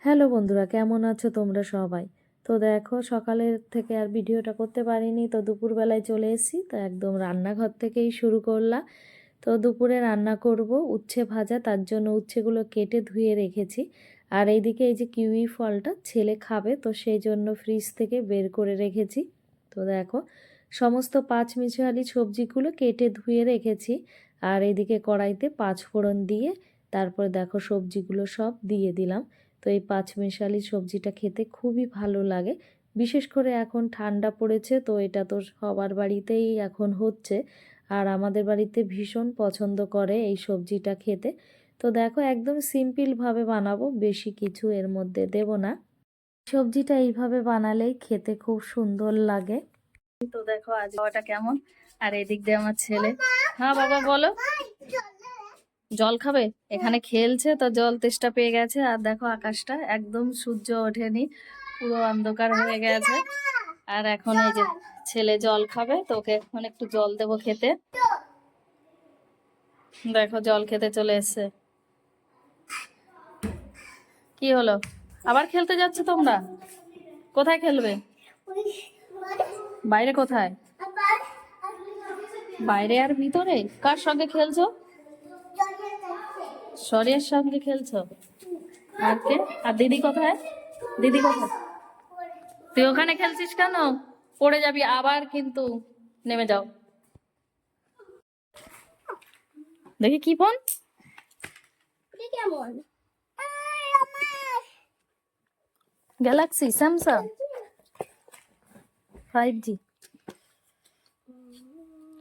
Hello বন্ধুরা, কেমন আছো তোমরা সবাই? তো দেখো, সকালের থেকে আর ভিডিওটা করতে পারিনি, তো দুপুরবেলায় চলে এসেছি। তো একদম রান্নাঘর থেকেই শুরু করলাম। তো দুপুরে রান্না করব উচ্ছে ভাজা, তার জন্য উচ্ছেগুলো কেটে ধুয়ে রেখেছি। আর এইদিকে এই যে কিউই ফলটা ছেলে খাবে, তো সেই জন্য ফ্রিজ থেকে বের করে রেখেছি। তো দেখো, সমস্ত পাঁচমিশালি সবজিগুলো কেটে ধুয়ে রেখেছি। আর এইদিকে কড়াইতে পাঁচফোড়ন দিয়ে তারপরে দেখো সবজিগুলো সব দিয়ে দিলাম। তো এই পাঁচমিশালি সবজিটা খেতে খুবই ভালো লাগে। বিশেষ করে এখন ঠান্ডা পড়েছে, তো এটা তো সবার বাড়িতেই এখন হচ্ছে। আর আমাদের বাড়িতে ভীষণ পছন্দ করে এই সবজিটা খেতে। তো দেখো, একদম সিম্পলভাবে বানাবো, বেশি কিছু এর মধ্যে দেব না। সবজিটা এইভাবে বানালেই খেতে খুব সুন্দর লাগে। তো দেখো আজ খাওয়াটা কেমন। আর এদিক দিয়ে আমার ছেলে। হ্যাঁ বাবা বলো। জল খাবে? এখানে খেলছে, তো জল তেষ্টা পেয়ে গেছে। আর দেখো আকাশটা একদম সূর্য ওঠেনি, পুরো অন্ধকার হয়ে গেছে। আর এখন এই যে ছেলে জল খাবে, তো ওকে এখন একটু জল দেবো খেতে। দেখো জল খেতে চলে এসছে। কি হলো, আবার খেলতে যাচ্ছে তোমরা? কোথায় খেলবে? বাইরে কোথায়? বাইরে আর ভিতরে? কার সঙ্গে খেলছো? শরিয়ার সঙ্গে খেলছো? আর কে? আর দিদি কোথায়? দিদি কোথায়? তুই ওখানে খেলছিস কেন? পড়ে যাবি আবার কিন্তু। নেমে যাও। দেখি কি ফোন? কেমন গ্যালাক্সি স্যামসাং 5G।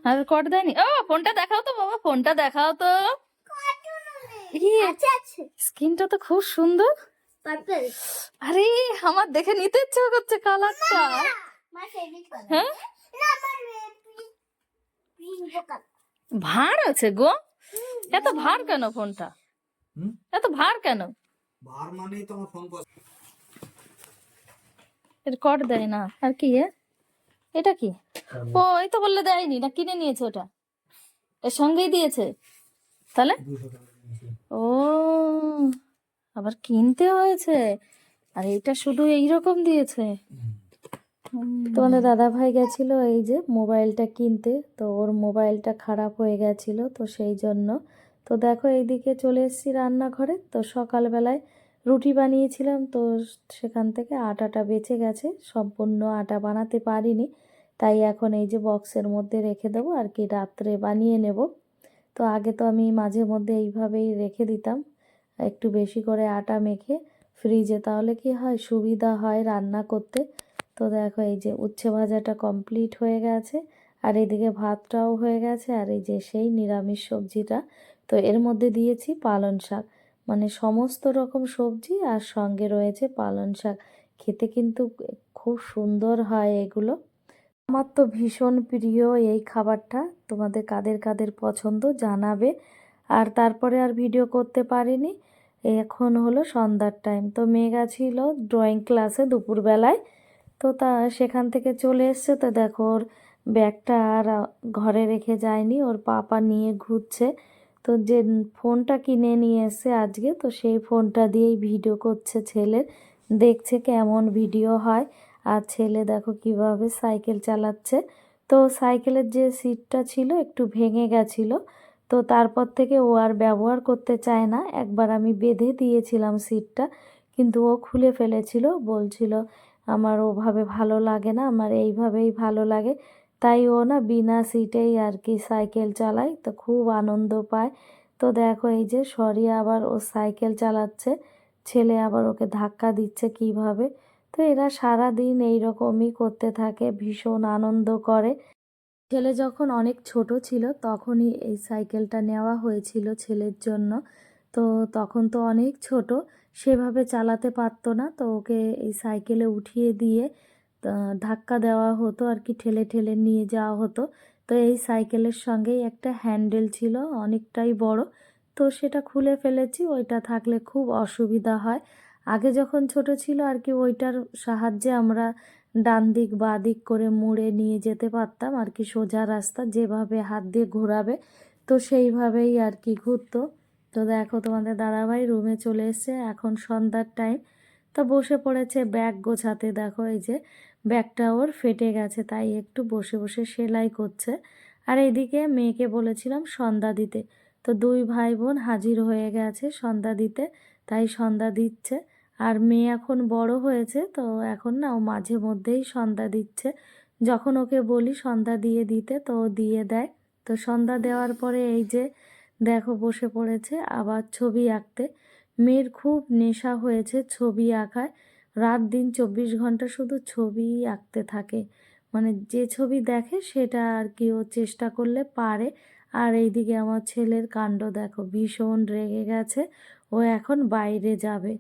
আর কট দেয়নি? ও ফোনটা দেখাও তো বাবা, ফোনটা দেখাও তো। স্ক্রিনটা তো খুব সুন্দর। পার্পল আরে আমার দেখে নিতে ইচ্ছে করছে কালারটা। My favourite colour. হ্যাঁ, না আমার পিঙ্ক কালার। ভার আছে গো। এত ভার কেন ফোনটা? এত ভার কেন? ভার মানেই তো আমার ফোন পছন্দ। এর কট দেয় না। আর কি এটা কি? ও এই তো বললে দেয়নি, না কিনে নিয়েছে ওটা? এর সঙ্গেই দিয়েছে তাহলে? ও আবার কিনতে হয়েছে। আর এটা শুধু এইরকম দিয়েছে। তোমাদের দাদা ভাই গেছিল এই যে মোবাইলটা কিনতে, তো ওর মোবাইলটা খারাপ হয়ে গেছিল, তো সেই জন্য। তো দেখো এইদিকে চলে এসেছি রান্নাঘরে। তো সকালবেলায় রুটি বানিয়েছিলাম, তো সেখান থেকে আটাটা বেঁচে গেছে, সম্পূর্ণ আটা বানাতে পারিনি। তাই এখন এই যে বক্সের মধ্যে রেখে দেবো আর কি, রাত্রে বানিয়ে নেব। তো আগে তো আমি মাঝে মধ্যে এইভাবেই রেখে দিতাম একটু বেশি করে আটা মেখে ফ্রিজে, তাহলে কি হয় সুবিধা হয় রান্না করতে। তো দেখো এই যে উচ্ছে ভাজাটা কমপ্লিট হয়ে গেছে, আর এদিকে ভাতটাও হয়ে গেছে, আর এই যে সেই নিরামিষ সবজিটা। তো এর মধ্যে দিয়েছি পালং শাক, মানে সমস্ত রকম সবজি আর সঙ্গে রয়েছে পালং শাক। খেতে কিন্তু খুব সুন্দর হয় এগুলো। আমার তো ভীষণ প্রিয় এই খাবারটা। তোমাদের কাদের কাদের পছন্দ জানাবে। আর তারপরে আর ভিডিও করতে পারিনি। এখন হলো সন্ধ্যার টাইম, তো মেয়ে গেছিল ড্রয়িং ক্লাসে দুপুরবেলায়। তো সেখান থেকে চলে এসছে। তো দেখো ওর ব্যাগটা আর ঘরে রেখে যায়নি, ওর পাপা নিয়ে ঘুরছে। তো যে ফোনটা কিনে নিয়ে এসছে আজকে, তো সেই ফোনটা দিয়েই ভিডিও করছে ছেলের, দেখছে কেমন ভিডিও হয়। আর ছেলে দেখো কিভাবে সাইকেল চালাচ্ছে। তো সাইকেলের যে সিটটা ছিল একটু ভেঙে গেছিলো, তো তারপর থেকে ও আর ব্যবহার করতে চায় না। একবার আমি বেঁধে দিয়েছিলাম সিটটা, কিন্তু ও খুলে ফেলেছিল, বলছিল আমার ওভাবে ভালো লাগে না, আমার এইভাবেই ভালো লাগে। তাই ও না বিনা সিটেই আর কি সাইকেল চালায়, তো খুব আনন্দ পায়। তো দেখো এই যে সরিয়ে আবার ও সাইকেল চালাচ্ছে, ছেলে আবার ওকে ধাক্কা দিচ্ছে কিভাবে। তো এরা সারা দিন এইরকমই করতে থাকে, ভীষণ আনন্দ করে। ছেলে যখন অনেক ছোট ছিল তখনই এই সাইকেলটা নেওয়া হয়েছিল ছেলের জন্য। তো তখন তো অনেক ছোট, সেভাবে চালাতে পারতো না, তো ওকে এই সাইকেলে উঠিয়ে দিয়ে ধাক্কা দেওয়া হতো আর কি, ঠেলে ঠেলে নিয়ে যাওয়া হতো। তো এই সাইকেলের সঙ্গেই একটা হ্যান্ডেল ছিল অনেকটাই বড়, তো সেটা খুলে ফেলেছি, ওইটা থাকলে খুব অসুবিধা হয়। আগে যখন ছোট ছিল আর কি, ওইটার সাহায্যে আমরা ডান দিক বাঁ দিক করে মুড়ে নিয়ে যেতে পারতাম আর কি, সোজা রাস্তা যেভাবে হাত দিয়ে ঘোরাবে, তো সেইভাবেই আর কি ঘুরতো। তো দেখো তোমাদের দাদাভাই রুমে চলে এসছে, এখন সন্ধ্যার টাইম। তা বসে পড়েছে ব্যাগ গোছাতে। দেখো এই যে ব্যাগটা ওর ফেটে গেছে, তাই একটু বসে বসে সেলাই করছে। আর এইদিকে মেয়েকে বলেছিলাম সন্ধ্যা দিতে, তো দুই ভাই বোন হাজির হয়ে গেছে সন্ধ্যা দিতে, তাই সন্ধ্যা দিচ্ছে। আর মেয়ে এখন বড় হয়েছে, তো এখন না ও মাঝে মধ্যেই সন্ধ্যা দিচ্ছে। যখন ওকে বলি সন্ধ্যা দিয়ে দিতে তো ও দিয়ে দেয়। তো সন্ধ্যা দেওয়ার পরে এই যে দেখো বসে পড়েছে আবার ছবি আঁকতে। মেয়ের খুব নেশা হয়েছে ছবি আঁকায়, রাত দিন 24 ঘন্টা শুধু ছবিই আঁকতে থাকে। মানে যে ছবি দেখে সেটা আর কি ও চেষ্টা করলে পারে। আর এইদিকে আমার ছেলের কাণ্ড দেখো, ভীষণ রেগে গেছে। ও এখন বাইরে যাবে,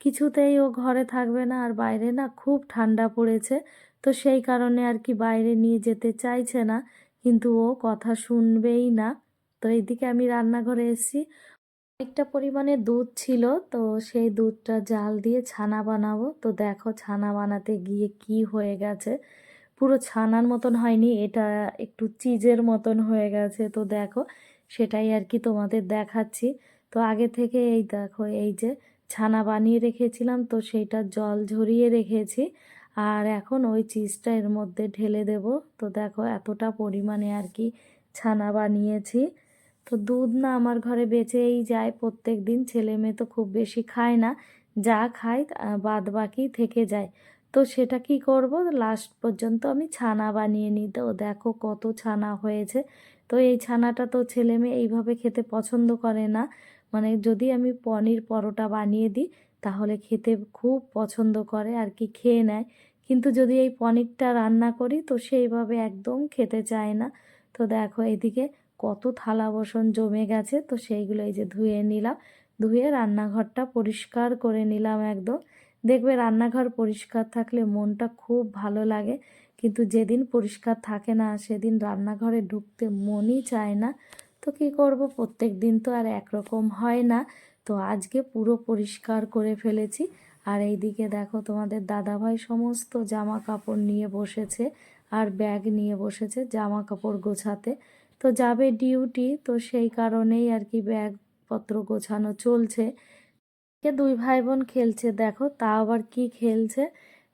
কিছুতেই ও ঘরে থাকবে না। আর বাইরে না খুব ঠান্ডা পড়েছে, তো সেই কারণে আর কি বাইরে নিয়ে যেতে চাইছে না, কিন্তু ও কথা শুনবেই না। তো এইদিকে আমি রান্নাঘরে এসেছি, অনেকটা পরিমাণে দুধ ছিল, তো সেই দুধটা জাল দিয়ে ছানা বানাবো। তো দেখো ছানা বানাতে গিয়ে কি হয়ে গেছে, পুরো ছানার মতন হয়নি, এটা একটু চিজের মতন হয়ে গেছে। তো দেখো সেটাই আর কি তোমাদের দেখাচ্ছি। তো আগে থেকে এই দেখো এই যে ছানা বানিয়ে রেখেছিলাম, তো সেইটা জল ঝরিয়ে রেখেছি। আর এখন ওই চিজটা এর মধ্যে ঢেলে দেব। তো দেখো এতটা পরিমাণে আর কি ছানা বানিয়েছি। তো দুধ না আমার ঘরে বেঁচেই যায় প্রত্যেক দিন, ছেলে মেয়ে তো খুব বেশি খায় না, যা খায় বাদ বাকি থেকে যায়। তো সেটা কি করব, লাস্ট পর্যন্ত আমি ছানা বানিয়ে নিই। তো দেখো কত ছানা হয়েছে। তো এই ছানাটা তো ছেলে মেয়ে এইভাবে খেতে পছন্দ করে না, মানে যদি আমি পনির পরোটা বানিয়ে দিই তাহলে খেতে খুব পছন্দ করে আর কি, খেয়ে নেয়। কিন্তু যদি এই পনিরটা রান্না করি তো সেইভাবে একদম খেতে চায় না। তো দেখো এদিকে কত থালা বাসন জমে গেছে, তো সেইগুলো এই যে ধুয়ে নিলাম, ধুয়ে রান্নাঘরটা পরিষ্কার করে নিলাম একদম। দেখবে রান্নাঘর পরিষ্কার থাকলে মনটা খুব ভালো লাগে, কিন্তু যেদিন পরিষ্কার থাকে না সেদিন রান্নাঘরে ঢুকতে মনই চায় না। তো কি করব, প্রত্যেক দিন তো আর একরকম হয় না। তো আজকে পুরো পরিষ্কার করে ফেলেছি। আর এইদিকে দেখো তোমাদের দাদাভাই সমস্ত জামা কাপড় নিয়ে বসেছে, আর ব্যাগ নিয়ে বসেছে জামা কাপড় গোছাতে। তো যাবে ডিউটি, তো সেই কারণেই আর কি ব্যাগপত্র গোছানো চলছে। দুই ভাই বোন খেলছে, দেখো তা আবার কি খেলছে,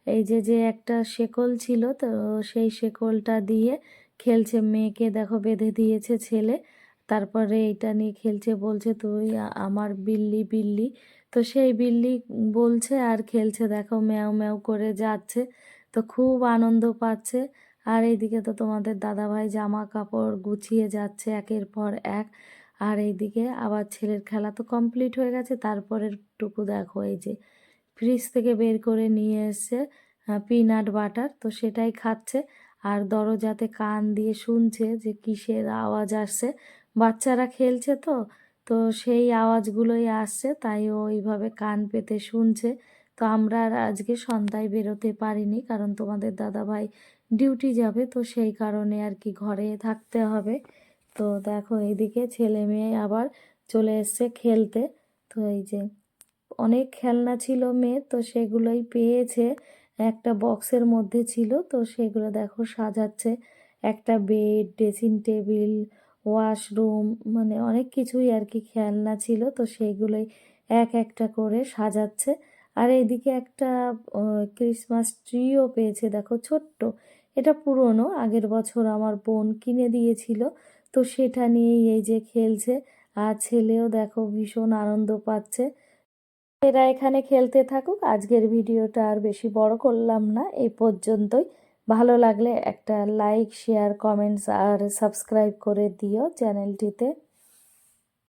এই যে যে একটা শেকল ছিল তো সেই শেকলটা দিয়ে খেলছে। মেয়েকে দেখো বেঁধে দিয়েছে ছেলে, তারপরে এইটা নিয়ে খেলছে, বলছে তুই আমার বিল্লি বিল্লি। তো সেই বিল্লি বলছে আর খেলছে, দেখো ম্যাও ম্যাও করে যাচ্ছে, তো খুব আনন্দ পাচ্ছে। আর এইদিকে তো তোমাদের দাদাভাই জামা কাপড় গুছিয়ে যাচ্ছে একের পর এক। আর এইদিকে আবার ছেলের খেলা তো কমপ্লিট হয়ে গেছে, তারপরের টুকু দেখো এই যে ফ্রিজ থেকে বের করে নিয়ে এসছে পিনাট বাটার, তো সেটাই খাচ্ছে। আর দরজাতে কান দিয়ে শুনছে যে কিসের আওয়াজ আসছে, বাচ্চারা খেলছে তো, তো সেই আওয়াজগুলোই আসছে, তাই ও ওইভাবে কান পেতে শুনছে। তো আমরা আর আজকে সন্ধ্যায় বেরোতে পারিনি, কারণ তোমাদের দাদাভাই ডিউটি যাবে, তো সেই কারণে আর কি ঘরে থাকতে হবে। তো দেখো এইদিকে ছেলে মেয়ে আবার চলে এসছে খেলতে। তো এই যে অনেক খেলনা ছিল মেয়ের, তো সেগুলোই পেয়েছে, একটা বক্সের মধ্যে ছিল, তো সেগুলো দেখো সাজাচ্ছে। একটা বেড, ড্রেসিং টেবিল, ওয়াশরুম, মানে অনেক কিছুই আর কি খেলনা ছিল, তো সেইগুলোই এক একটা করে সাজাচ্ছে। আর এইদিকে একটা ক্রিসমাস ট্রিও পেয়েছে, দেখো ছোট্ট, এটা পুরনো, আগের বছর আমার বোন কিনে দিয়েছিল, তো সেটা নিয়েই এই যে খেলছে। আর ছেলেও দেখো ভীষণ আনন্দ পাচ্ছে। এরা এখানে খেলতে থাকুক, আজকের ভিডিওটা আর বেশি বড় করলাম না, এই পর্যন্তই। ভালো লাগলে একটা লাইক, শেয়ার, কমেন্টস আর সাবস্ক্রাইব করে দিও চ্যানেলটিতে।